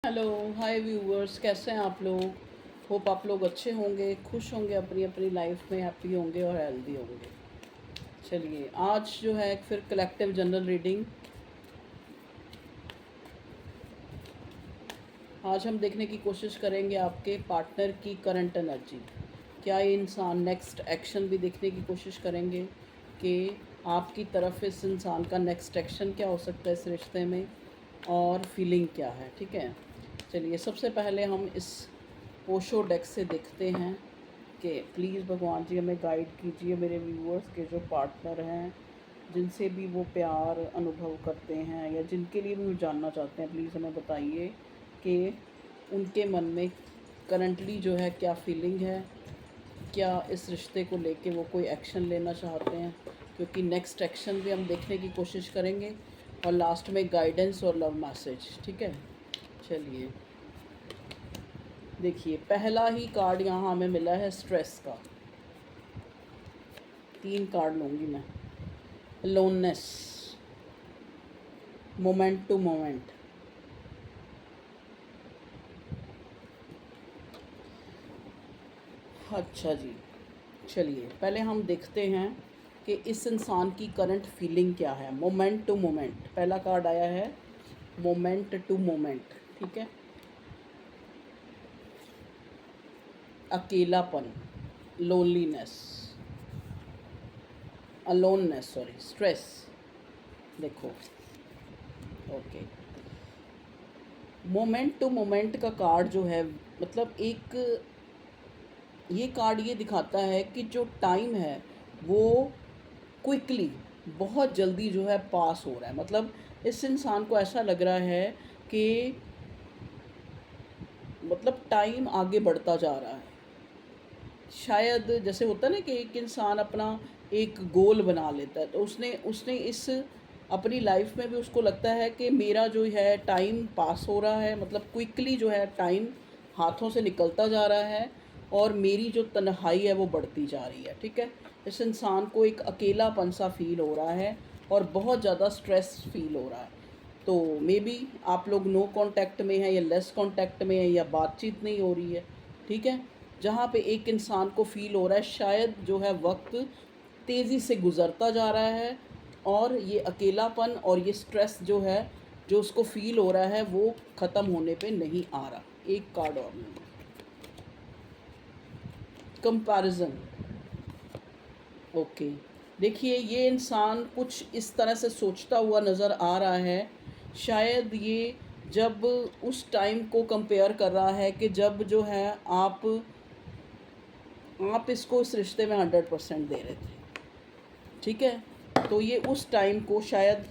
Hello, हाय viewers, कैसे हैं आप लोग। होप आप लोग अच्छे होंगे, खुश होंगे, अपनी अपनी लाइफ में हैप्पी होंगे और हेल्दी होंगे। चलिए, आज जो है फिर कलेक्टिव जनरल रीडिंग। आज हम देखने की कोशिश करेंगे आपके पार्टनर की करंट एनर्जी। क्या ये इंसान नेक्स्ट एक्शन भी देखने की कोशिश करेंगे कि आपकी तरफ इस इंसान का नेक्स्ट एक्शन क्या हो सकता है इस रिश्ते में, और फीलिंग क्या है। ठीक है, चलिए सबसे पहले हम इस ओशो डेक से देखते हैं कि प्लीज़ भगवान जी हमें गाइड कीजिए, मेरे व्यूअर्स के जो पार्टनर हैं, जिनसे भी वो प्यार अनुभव करते हैं या जिनके लिए भी वो जानना चाहते हैं, प्लीज़ हमें बताइए कि उनके मन में करंटली जो है क्या फीलिंग है, क्या इस रिश्ते को लेके वो कोई एक्शन लेना चाहते हैं, क्योंकि नेक्स्ट एक्शन भी हम देखने की कोशिश करेंगे, और लास्ट में गाइडेंस और लव मैसेज। ठीक है, चलिए देखिए, पहला ही कार्ड यहाँ हमें मिला है स्ट्रेस का। 3 कार्ड लूँगी मैं। Loneliness, moment to moment. अच्छा जी, चलिए पहले हम देखते हैं कि इस इंसान की करंट फीलिंग क्या है। मोमेंट टू मोमेंट पहला कार्ड आया है, मोमेंट टू मोमेंट। ठीक है, अकेलापन, लोनलीनेस, अलोननेस, सॉरी, स्ट्रेस। देखो, ओके, मोमेंट टू मोमेंट का कार्ड जो है, मतलब एक ये कार्ड ये दिखाता है कि जो टाइम है वो क्विकली, बहुत जल्दी जो है पास हो रहा है। मतलब इस इंसान को ऐसा लग रहा है कि मतलब टाइम आगे बढ़ता जा रहा है। शायद जैसे होता है ना कि एक इंसान अपना एक गोल बना लेता है, तो उसने उसने इस अपनी लाइफ में भी उसको लगता है कि मेरा जो है टाइम पास हो रहा है, मतलब क्विकली जो है टाइम हाथों से निकलता जा रहा है, और मेरी जो तन्हाई है वो बढ़ती जा रही है। ठीक है, इस इंसान को एक अकेलापन सा फील हो रहा है और बहुत ज़्यादा स्ट्रेस फील हो रहा है। तो मे बी आप लोग नो कांटेक्ट में है या लेस कांटेक्ट में है या बातचीत नहीं हो रही है। ठीक है, जहाँ पे एक इंसान को फील हो रहा है शायद जो है वक्त तेज़ी से गुज़रता जा रहा है, और ये अकेलापन और ये स्ट्रेस जो है, जो उसको फील हो रहा है, वो ख़त्म होने पे नहीं आ रहा। एक कार्ड और कंपैरिजन। ओके, देखिए ये इंसान कुछ इस तरह से सोचता हुआ नज़र आ रहा है। शायद ये जब उस टाइम को कंपेयर कर रहा है कि जब जो है आप इसको इस रिश्ते में 100% दे रहे थे। ठीक है, तो ये उस टाइम को शायद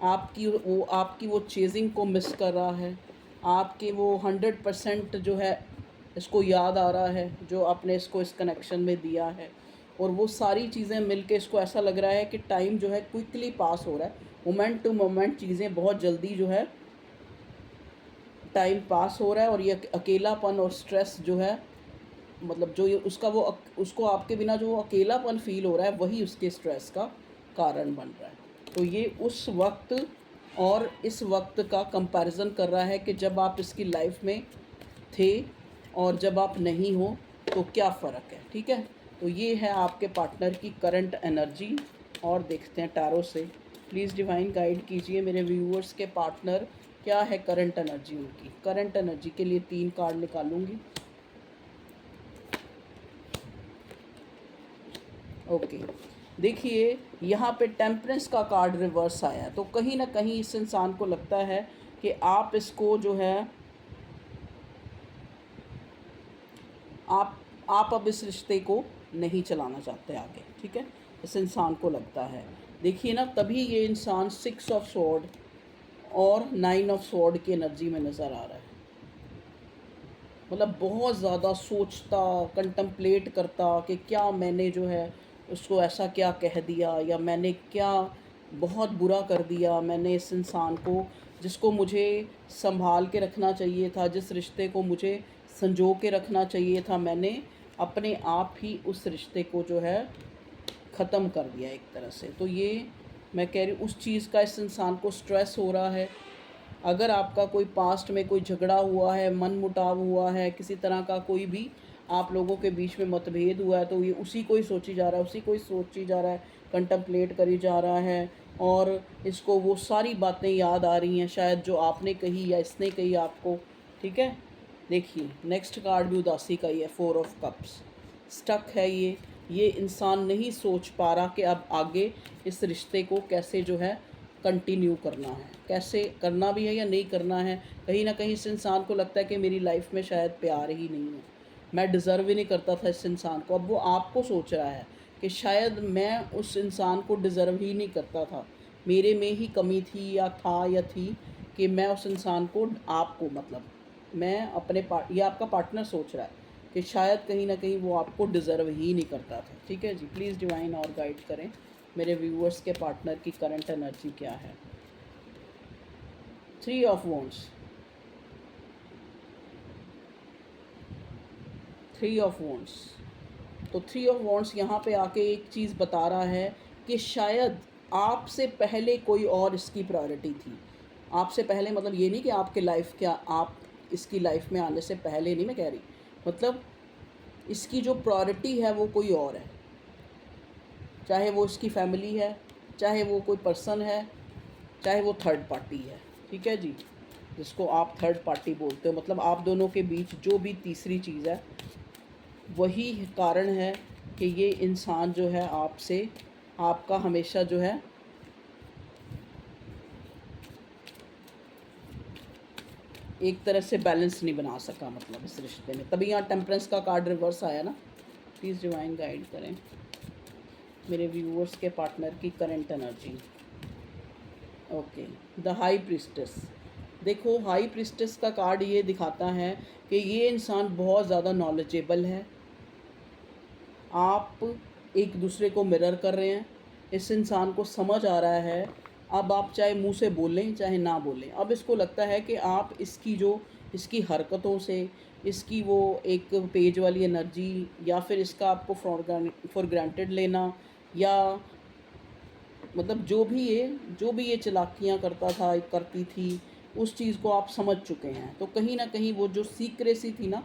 आपकी वो चेजिंग को मिस कर रहा है। आपके वो 100% जो है इसको याद आ रहा है जो आपने इसको इस कनेक्शन में दिया है, और वो सारी चीज़ें मिलके इसको ऐसा लग रहा है कि टाइम जो है क्विकली पास हो रहा है। मोमेंट टू मोमेंट चीज़ें बहुत जल्दी जो है टाइम पास हो रहा है, और ये अकेलापन और स्ट्रेस जो है, मतलब जो ये उसको आपके बिना जो अकेलापन फील हो रहा है, वही उसके स्ट्रेस का कारण बन रहा है। तो ये उस वक्त और इस वक्त का कंपैरिजन कर रहा है कि जब आप इसकी लाइफ में थे और जब आप नहीं हो तो क्या फ़र्क है। ठीक है, तो ये है आपके पार्टनर की करंट एनर्जी। और देखते हैं टैरो से, प्लीज़ डिवाइन गाइड कीजिए मेरे व्यूअर्स के पार्टनर, क्या है करंट एनर्जी उनकी। करंट एनर्जी के लिए 3 कार्ड निकालूंगी। ओके, देखिए यहाँ पे टेम्परेंस का कार्ड रिवर्स आया है, तो कहीं ना कहीं इस इंसान को लगता है कि आप इसको जो है आप अब इस रिश्ते को नहीं चलाना चाहते आगे। ठीक है, इस इंसान को लगता है, देखिए ना, तभी ये इंसान 6 ऑफ स्वॉर्ड और 9 ऑफ स्वॉर्ड की एनर्जी में नज़र आ रहा है। मतलब बहुत ज़्यादा सोचता, कंटम्पलेट करता कि क्या मैंने जो है उसको ऐसा क्या कह दिया, या मैंने क्या बहुत बुरा कर दिया मैंने इस इंसान को, जिसको मुझे संभाल के रखना चाहिए था, जिस रिश्ते को मुझे संजो के रखना चाहिए था, मैंने अपने आप ही उस रिश्ते को जो है ख़त्म कर दिया एक तरह से। तो ये मैं कह रही हूँ उस चीज़ का इस इंसान को स्ट्रेस हो रहा है। अगर आपका कोई पास्ट में कोई झगड़ा हुआ है, मन मुटाव हुआ है, किसी तरह का कोई भी आप लोगों के बीच में मतभेद हुआ है, तो ये उसी को ही सोची जा रहा है, उसी को ही सोची जा रहा है, कंटम्पलेट करी जा रहा है, और इसको वो सारी बातें याद आ रही हैं शायद जो आपने कही या इसने कही आपको। ठीक है, देखिए नेक्स्ट कार्ड भी उदासी का ही है, 4 ऑफ कप्स। स्टक है ये इंसान नहीं सोच पा रहा कि अब आगे इस रिश्ते को कैसे जो है कंटिन्यू करना है, कैसे करना भी है या नहीं करना है। कहीं ना कहीं इस इंसान को लगता है कि मेरी लाइफ में शायद प्यार ही नहीं है, मैं डिज़र्व ही नहीं करता था इस इंसान को। अब वो आपको सोच रहा है कि शायद मैं उस इंसान को डिज़र्व ही नहीं करता था, मेरे में ही कमी थी या था या थी कि मैं उस इंसान को, आपको मतलब मैं अपने ये आपका पार्टनर सोच रहा है कि शायद कहीं ना कहीं वो आपको डिज़र्व ही नहीं करता था। ठीक है जी, प्लीज़ डिवाइन और गाइड करें मेरे व्यूअर्स के पार्टनर की करंट एनर्जी क्या है। 3 ऑफ वॉन्ड्स, 3 ऑफ वॉन्ड्स। तो 3 ऑफ वॉन्ड्स यहाँ पे आके एक चीज़ बता रहा है कि शायद आपसे पहले कोई और इसकी प्रायोरिटी थी। आपसे पहले मतलब ये नहीं कि आपके लाइफ क्या, आप इसकी लाइफ में आने से पहले नहीं मैं कह रही, मतलब इसकी जो प्रायोरिटी है वो कोई और है, चाहे वो इसकी फैमिली है, चाहे वो कोई पर्सन है, चाहे वो थर्ड पार्टी है। ठीक है जी, जिसको आप थर्ड पार्टी बोलते हो, मतलब आप दोनों के बीच जो भी तीसरी चीज़ है वही कारण है कि ये इंसान जो है आपसे, आपका हमेशा जो है एक तरह से बैलेंस नहीं बना सका, मतलब इस रिश्ते में। तभी यहाँ टेम्परेंस का कार्ड रिवर्स आया ना। प्लीज़ डिवाइन गाइड करें मेरे व्यूअर्स के पार्टनर की current energy. Okay, the high priestess. देखो हाई प्रिस्टेस का कार्ड ये दिखाता है कि ये इंसान बहुत ज़्यादा नॉलेजेबल है, आप एक दूसरे को मिरर कर रहे हैं, इस इंसान को समझ आ रहा है। अब आप चाहे मुंह से बोलें चाहे ना बोलें, अब इसको लगता है कि आप इसकी जो, इसकी हरकतों से, इसकी वो एक पेज वाली एनर्जी, या फिर इसका आपको फॉर ग्रांटेड लेना, या मतलब जो भी ये चालाकियाँ करता था, करती थी, उस चीज़ को आप समझ चुके हैं। तो कहीं ना कहीं वो जो सीक्रेसी थी ना,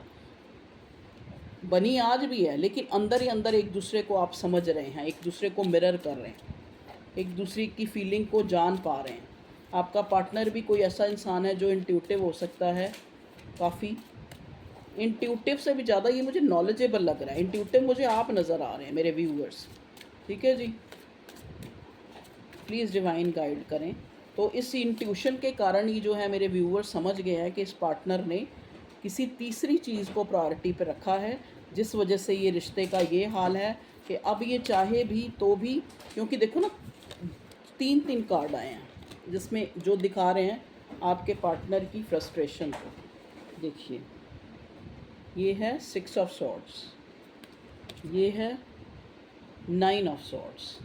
बनी आज भी है, लेकिन अंदर ही अंदर एक दूसरे को आप समझ रहे हैं, एक दूसरे को मिरर कर रहे हैं, एक दूसरे की फीलिंग को जान पा रहे हैं। आपका पार्टनर भी कोई ऐसा इंसान है जो इंट्यूटिव हो सकता है, काफ़ी इंट्यूटिव से भी ज़्यादा ये मुझे नॉलेजेबल लग रहा है। इंट्यूटिव मुझे आप नज़र आ रहे हैं मेरे व्यूअर्स। ठीक है जी, प्लीज़ डिवाइन गाइड करें। तो इस इंट्यूशन के कारण ही जो है मेरे व्यूअर्स समझ गए हैं कि इस पार्टनर ने किसी तीसरी चीज़ को प्रायोरिटी पे रखा है, जिस वजह से ये रिश्ते का ये हाल है कि अब ये चाहे भी तो भी, क्योंकि देखो ना 3 कार्ड आए हैं जिसमें जो दिखा रहे हैं आपके पार्टनर की फ्रस्ट्रेशन को। देखिए ये है 6 ऑफ सॉर्ड्स, ये है 9 ऑफ सॉर्ड्स,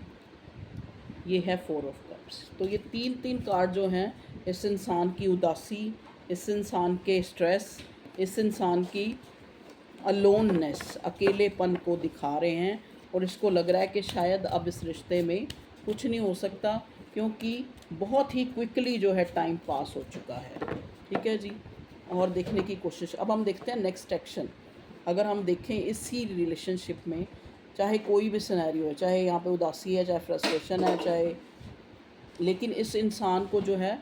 ये है 4 ऑफ कप्स। तो ये 3 कार्ड जो हैं इस इंसान की उदासी, इस इंसान के स्ट्रेस, इस इंसान की अलोननेस, अकेलेपन को दिखा रहे हैं। और इसको लग रहा है कि शायद अब इस रिश्ते में कुछ नहीं हो सकता, क्योंकि बहुत ही क्विकली जो है टाइम पास हो चुका है। ठीक है जी, और देखने की कोशिश, अब हम देखते हैं नेक्स्ट एक्शन। अगर हम देखें इसी रिलेशनशिप में, चाहे कोई भी सिनेरियो है, चाहे यहाँ पे उदासी है, चाहे फ्रस्ट्रेशन है, चाहे, लेकिन इस इंसान को जो है,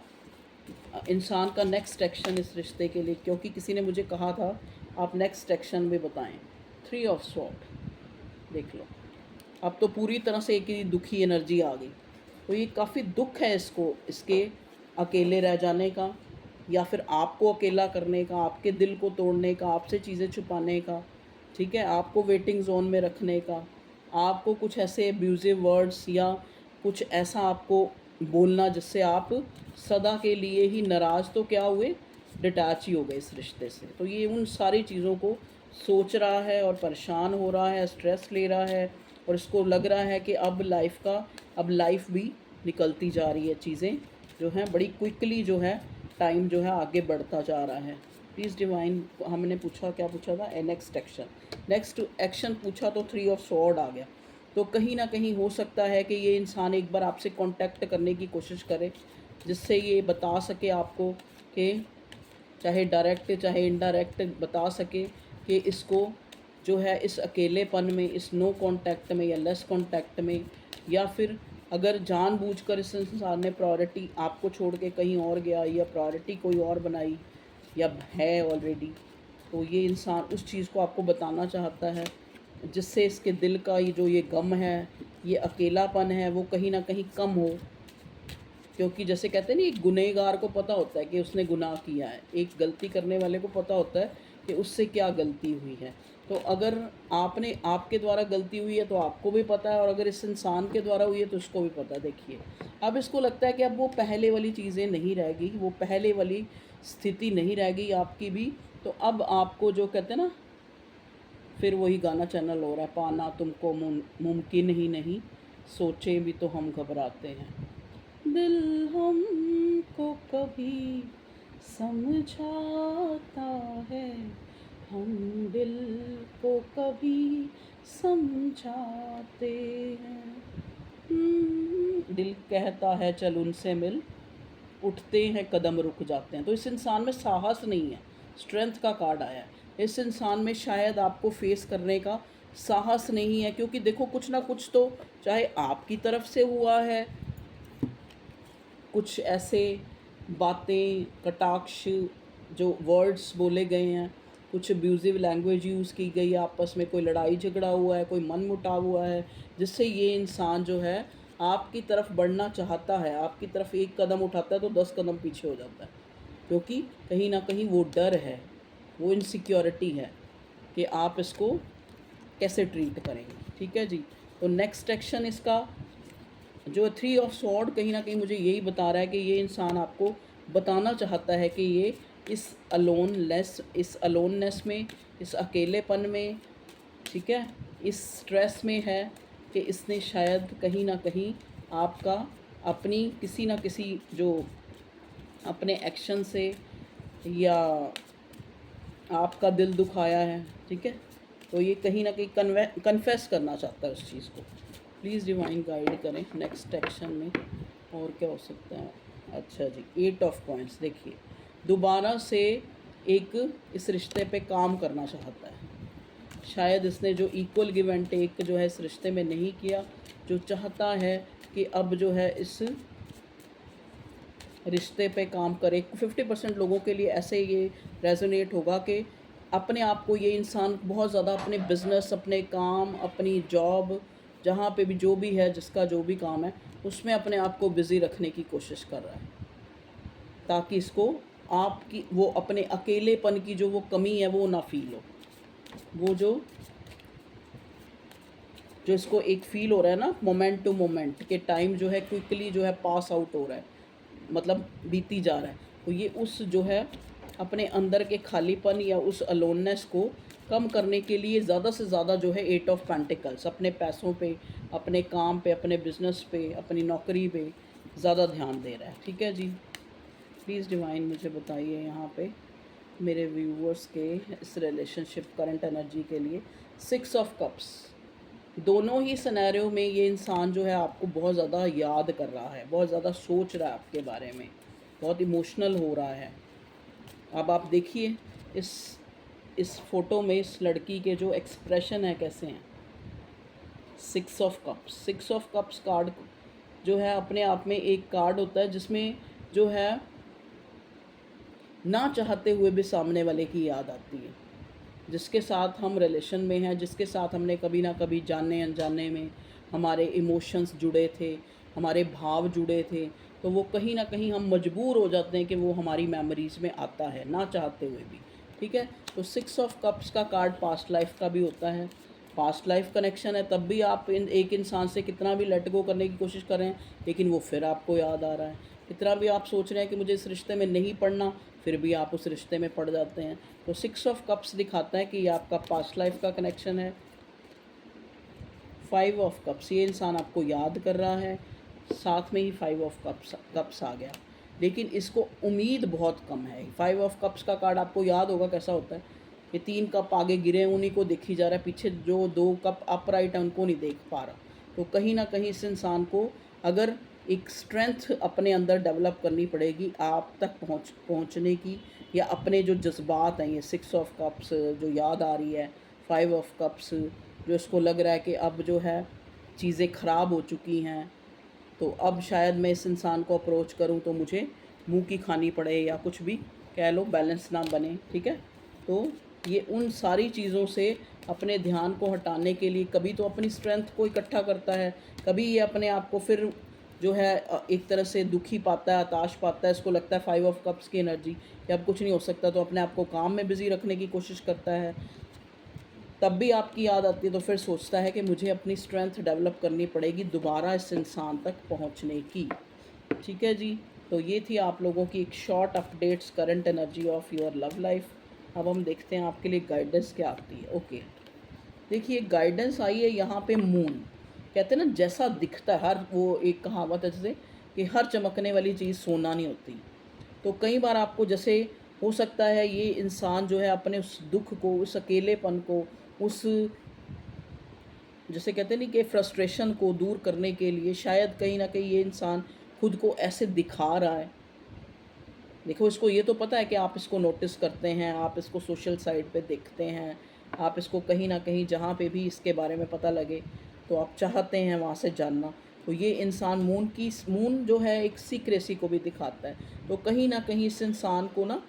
इंसान का नेक्स्ट एक्शन इस रिश्ते के लिए, क्योंकि किसी ने मुझे कहा था आप नेक्स्ट एक्शन में बताएं। 3 ऑफ स्वॉर्ड देख लो, अब तो पूरी तरह से एक ही दुखी एनर्जी आ गई। तो ये काफ़ी दुख है इसको, इसके अकेले रह जाने का, या फिर आपको अकेला करने का, आपके दिल को तोड़ने का, आपसे चीज़ें छुपाने का। ठीक है, आपको वेटिंग जोन में रखने का, आपको कुछ ऐसे अब्यूज़िव वर्ड्स या कुछ ऐसा आपको बोलना जिससे आप सदा के लिए ही नाराज़ तो क्या हुए, डिटैच ही हो गए इस रिश्ते से। तो ये उन सारी चीज़ों को सोच रहा है और परेशान हो रहा है, स्ट्रेस ले रहा है, और इसको लग रहा है कि अब लाइफ भी निकलती जा रही है, चीज़ें जो हैं बड़ी क्विकली जो है टाइम जो है आगे बढ़ता जा रहा है। प्लीज़ डिवाइन, हमने पूछा क्या पूछा था, नेक्स्ट एक्शन पूछा तो 3 ऑफ स्वॉर्ड आ गया। तो कहीं ना कहीं हो सकता है कि ये इंसान एक बार आपसे कांटेक्ट करने की कोशिश करे, जिससे ये बता सके आपको कि चाहे डायरेक्ट चाहे इनडायरेक्ट बता सके कि इसको जो है इस अकेलेपन में, इस नो कांटेक्ट में या लेस कांटेक्ट में, या फिर अगर जानबूझकर इस इंसान ने प्रायोरिटी आपको छोड़ के कहीं और गया या प्रायोरिटी कोई और बनाई या है ऑलरेडी, तो ये इंसान उस चीज़ को आपको बताना चाहता है जिससे इसके दिल का ये जो ये गम है, ये अकेलापन है, वो कहीं ना कहीं कम हो। क्योंकि जैसे कहते हैं ना, एक गुनहगार को पता होता है कि उसने गुनाह किया है, एक गलती करने वाले को पता होता है कि उससे क्या गलती हुई है। तो अगर आपके द्वारा गलती हुई है तो आपको भी पता है, और अगर इस इंसान के द्वारा हुई है तो उसको भी पता है। देखिए, अब इसको लगता है कि अब वो पहले वाली चीज़ें नहीं रह गई, वो पहले वाली स्थिति नहीं रह गई आपकी भी। तो अब आपको जो कहते हैं ना, फिर वही गाना चैनल हो रहा है, पाना तुमको मुमकिन ही नहीं, सोचें भी तो हम घबराते हैं। दिल हमको कभी समझाता है, हम दिल को कभी समझाते हैं। दिल कहता है चल उनसे मिल, उठते हैं कदम रुक जाते हैं। तो इस इंसान में साहस नहीं है, स्ट्रेंथ का कार्ड आया है। इस इंसान में शायद आपको फेस करने का साहस नहीं है, क्योंकि देखो कुछ ना कुछ तो चाहे आपकी तरफ से हुआ है, कुछ ऐसे बातें, कटाक्ष, जो वर्ड्स बोले गए हैं, कुछ अब्यूज़िव लैंग्वेज यूज़ की गई है, आपस में कोई लड़ाई झगड़ा हुआ है, कोई मनमुटाव हुआ है, जिससे ये इंसान जो है आपकी तरफ बढ़ना चाहता है, आपकी तरफ एक कदम उठाता है तो 10 कदम पीछे हो जाता है। क्योंकि कहीं ना कहीं वो डर है, वो इनसिक्योरिटी है कि आप इसको कैसे ट्रीट करेंगे। ठीक है जी। तो नेक्स्ट एक्शन इसका जो 3 ऑफ स्वॉर्ड कहीं ना कहीं मुझे यही बता रहा है कि ये इंसान आपको बताना चाहता है कि ये इस अलोननेस में, इस अकेलेपन में, ठीक है, इस स्ट्रेस में है कि इसने शायद कहीं ना कहीं आपका अपनी किसी ना किसी जो अपने एक्शन से या आपका दिल दुखाया है। ठीक है, तो ये कहीं ना कहीं कन्फेस करना चाहता है उस चीज़ को। प्लीज़ डिवाइन गाइड करें नेक्स्ट एक्शन में और क्या हो सकता है। अच्छा जी, 8 ऑफ कॉइंस। देखिए, दोबारा से एक इस रिश्ते पे काम करना चाहता है। शायद इसने जो इक्वल गिव एंड टेक जो है इस रिश्ते में नहीं किया, जो चाहता है कि अब जो है इस रिश्ते पे काम करे। 50% लोगों के लिए ऐसे ये रेजोनेट होगा कि अपने आप को ये इंसान बहुत ज़्यादा अपने बिज़नेस, अपने काम, अपनी जॉब, जहाँ पे भी जो भी है, जिसका जो भी काम है, उसमें अपने आप को बिज़ी रखने की कोशिश कर रहा है, ताकि इसको आपकी वो अपने अकेलेपन की जो वो कमी है वो ना फील हो। वो जो इसको एक फ़ील हो रहा है ना, मोमेंट टू मोमेंट, के टाइम जो है क्विकली जो है पास आउट हो रहा है, मतलब बीती जा रहा है। तो ये उस जो है अपने अंदर के खालीपन या उस अलोननेस को कम करने के लिए ज़्यादा से ज़्यादा जो है 8 ऑफ पेंटिकल्स अपने पैसों पे, अपने काम पे, अपने बिजनेस पे, अपनी नौकरी पे ज़्यादा ध्यान दे रहा है। ठीक है जी। प्लीज़ डिवाइन मुझे बताइए यहाँ पे मेरे व्यूअर्स के इस रिलेशनशिप करंट एनर्जी के लिए 6 ऑफ कप्स। दोनों ही सिनेरियो में ये इंसान जो है आपको बहुत ज़्यादा याद कर रहा है, बहुत ज़्यादा सोच रहा है आपके बारे में, बहुत इमोशनल हो रहा है। अब आप देखिए इस फोटो में इस लड़की के जो एक्सप्रेशन है कैसे हैं। 6 of cups, 6 of cups card जो है अपने आप में एक कार्ड होता है जिसमें जो है ना चाहते हुए भी सामने वाले की याद आती है, जिसके साथ हम रिलेशन में हैं, जिसके साथ हमने कभी ना कभी जाने अनजाने में हमारे इमोशंस जुड़े थे, हमारे भाव जुड़े थे, तो वो कहीं ना कहीं हम मजबूर हो जाते हैं कि वो हमारी मेमोरीज़ में आता है ना चाहते हुए भी। ठीक है, तो 6 ऑफ कप्स का कार्ड पास्ट लाइफ का भी होता है। पास्ट लाइफ कनेक्शन है, तब भी आप एक इंसान से कितना भी लेट गो करने की कोशिश कर रहे हैं, लेकिन वो फिर आपको याद आ रहा है। कितना भी आप सोच रहे हैं कि मुझे इस रिश्ते में नहीं पढ़ना, फिर भी आप उस रिश्ते में पड़ जाते हैं। तो 6 ऑफ कप्स दिखाता है कि ये आपका पास्ट लाइफ का कनेक्शन है। 5 ऑफ कप्स, ये इंसान आपको याद कर रहा है, साथ में ही 5 ऑफ कप्स आ गया, लेकिन इसको उम्मीद बहुत कम है। 5 ऑफ कप्स का कार्ड आपको याद होगा कैसा होता है कि 3 कप आगे गिरे हैं, उन्हीं को देखी जा रहा है, पीछे जो 2 कप अपराइट है उनको नहीं देख पा रहा। तो कहीं ना कहीं इस इंसान को अगर एक स्ट्रेंथ अपने अंदर डेवलप करनी पड़ेगी आप तक पहुंचने की, या अपने जो जज्बात हैं, ये 6 ऑफ कप्स जो याद आ रही है, 5 ऑफ कप्स जो इसको लग रहा है कि अब जो है चीज़ें ख़राब हो चुकी हैं, तो अब शायद मैं इस इंसान को अप्रोच करूं तो मुझे मुंह की खानी पड़े या कुछ भी कह लो, बैलेंस ना बने, ठीक है। तो ये उन सारी चीज़ों से अपने ध्यान को हटाने के लिए कभी तो अपनी स्ट्रेंथ को इकट्ठा करता है, कभी ये अपने आप को फिर जो है एक तरह से दुखी पाता है, हताश पाता है, इसको लगता है 5 ऑफ कप्स की एनर्जी कि अब कुछ नहीं हो सकता, तो अपने आप को काम में बिज़ी रखने की कोशिश करता है। तब भी आपकी याद आती है तो फिर सोचता है कि मुझे अपनी स्ट्रेंथ डेवलप करनी पड़ेगी दोबारा इस इंसान तक पहुंचने की, ठीक है जी। तो ये थी आप लोगों की एक short updates current energy of your love life. अब हम देखते हैं आपके लिए गाइडेंस क्या आती है। ओके, देखिए गाइडेंस आई है यहाँ पे मून। कहते हैं ना, जैसा दिखता है, हर वो एक कहावत है जैसे कि हर चमकने वाली चीज़ सोना नहीं होती। तो कई बार आपको जैसे हो सकता है ये इंसान जो है अपने उस दुख को, उस अकेलेपन को, उस जैसे कहते नहीं कि फ्रस्ट्रेशन को दूर करने के लिए शायद कहीं ना कहीं ये इंसान खुद को ऐसे दिखा रहा है। देखो, इसको ये तो पता है कि आप इसको नोटिस करते हैं, आप इसको सोशल साइट पे देखते हैं, आप इसको कहीं ना कहीं जहाँ पे भी इसके बारे में पता लगे तो आप चाहते हैं वहाँ से जानना। तो ये इंसान मून जो है एक सीक्रेसी को भी दिखाता है। तो कहीं ना कहीं इस इंसान को ना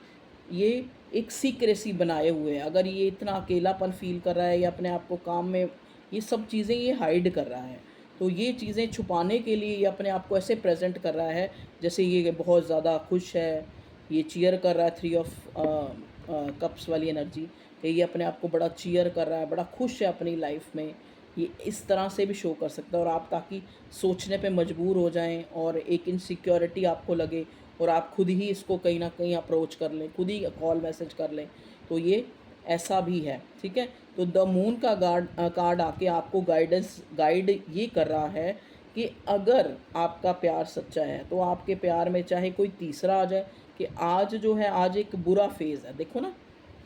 ये एक सीक्रेसी बनाए हुए है। अगर ये इतना अकेलापन फील कर रहा है या अपने आप को काम में, ये सब चीज़ें ये हाइड कर रहा है। तो ये चीज़ें छुपाने के लिए ये अपने आप को ऐसे प्रेजेंट कर रहा है जैसे ये बहुत ज़्यादा खुश है, ये चीयर कर रहा है, 3 ऑफ कप्स वाली एनर्जी कि ये अपने आप को बड़ा चीयर कर रहा है, बड़ा खुश है अपनी लाइफ में। ये इस तरह से भी शो कर सकता है और आप ताकि सोचने पे मजबूर हो जाएं और एक इनसिक्योरिटी आपको लगे और आप खुद ही इसको कहीं ना कहीं अप्रोच कर लें, खुद ही कॉल मैसेज कर लें। तो ये ऐसा भी है, ठीक है। तो द मून का कार्ड आके आपको गाइड ये कर रहा है कि अगर आपका प्यार सच्चा है तो आपके प्यार में चाहे कोई तीसरा आ जाए, कि आज जो है, आज एक बुरा फेज़ है। देखो ना,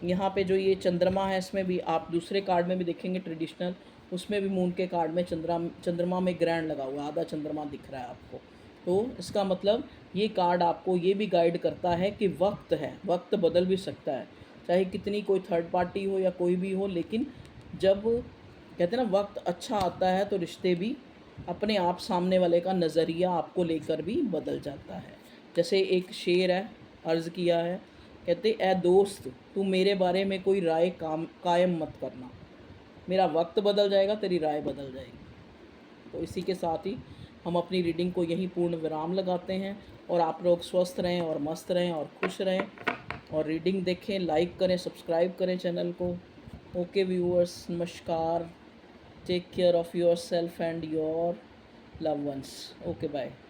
यहाँ पे जो ये चंद्रमा है, इसमें भी आप दूसरे कार्ड में भी देखेंगे ट्रेडिशनल, उसमें भी मून के कार्ड में चंद्रमा में ग्रहण लगा हुआ है, आधा चंद्रमा दिख रहा है आपको। तो इसका मतलब ये कार्ड आपको ये भी गाइड करता है कि वक्त है, वक्त बदल भी सकता है, चाहे कितनी कोई थर्ड पार्टी हो या कोई भी हो। लेकिन जब कहते हैं ना वक्त अच्छा आता है तो रिश्ते भी अपने आप सामने वाले का नज़रिया आपको लेकर भी बदल जाता है। जैसे एक शेर है, अर्ज़ किया है, कहते ए दोस्त तू मेरे बारे में कोई राय कायम मत करना, मेरा वक्त बदल जाएगा, तेरी राय बदल जाएगी। तो इसी के साथ ही हम अपनी रीडिंग को यहीं पूर्ण विराम लगाते हैं और आप लोग स्वस्थ रहें और मस्त रहें और खुश रहें और रीडिंग देखें, लाइक करें, सब्सक्राइब करें चैनल को। ओके व्यूअर्स, नमस्कार, take care of yourself and your love ones. Okay, bye.